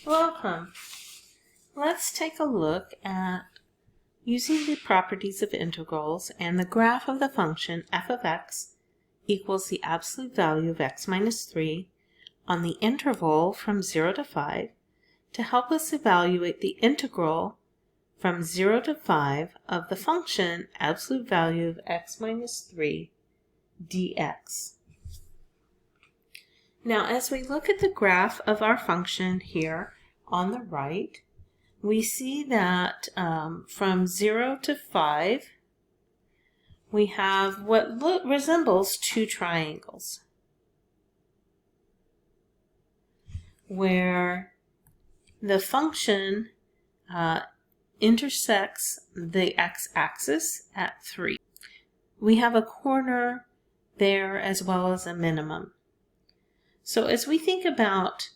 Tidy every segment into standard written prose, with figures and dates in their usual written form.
Welcome. Let's take a look at using the properties of integrals and the graph of the function f of x equals the absolute value of x minus 3 on the interval from 0 to 5 to help us evaluate the integral from 0 to 5 of the function absolute value of x minus 3 dx. Now, as we look at the graph of our function here on the right, we see that from 0 to 5, we have what resembles two triangles, where the function intersects the x-axis at 3. We have a corner there as well as a minimum. So as we think about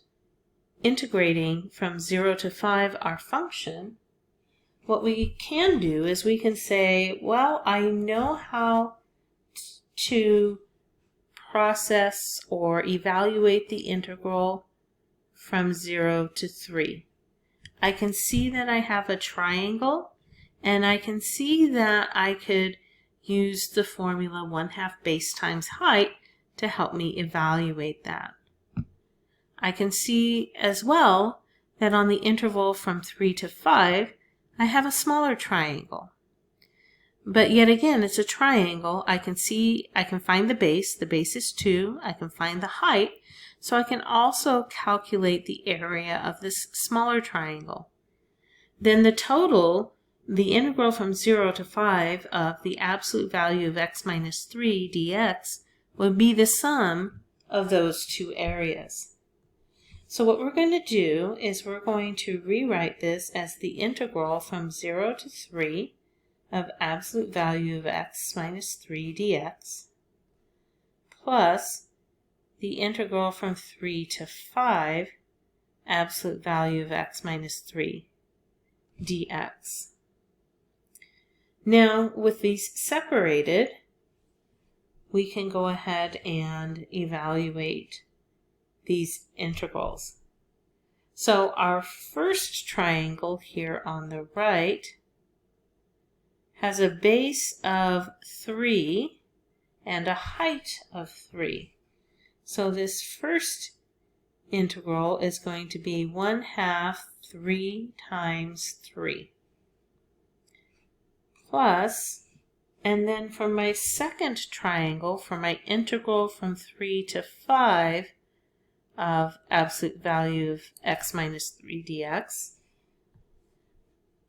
integrating from 0 to 5 our function, what we can do is we can say, well, I know how to process or evaluate the integral from 0 to 3. I can see that I have a triangle, and I can see that I could use the formula 1/2 base times height to help me evaluate that. I can see as well that on the interval from 3 to 5, I have a smaller triangle. But yet again, it's a triangle. I can find the base is 2, I can find the height, so I can also calculate the area of this smaller triangle. Then the total, the integral from 0 to 5 of the absolute value of x minus 3 dx would be the sum of those two areas. So what we're going to do is we're going to rewrite this as the integral from 0 to 3 of absolute value of x minus 3 dx plus the integral from 3 to 5 absolute value of x minus 3 dx. Now, with these separated, we can go ahead and evaluate these integrals. So our first triangle here on the right has a base of 3 and a height of 3. So this first integral is going to be 1/2 3 times 3 plus, and then for my second triangle, for my integral from 3 to 5 of absolute value of x minus 3 dx,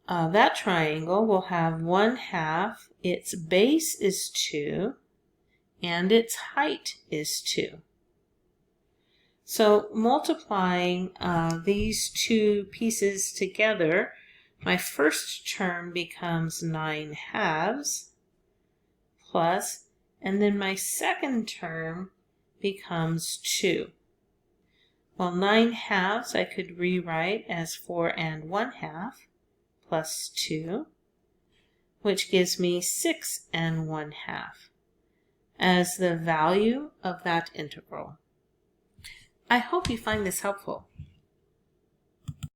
that triangle will have 1/2, its base is 2, and its height is 2. So multiplying these two pieces together, my first term becomes 9/2 plus, and then my second term becomes 2. Well, 9/2 I could rewrite as 4 and 1/2 plus 2, which gives me 6 and 1/2 as the value of that integral. I hope you find this helpful.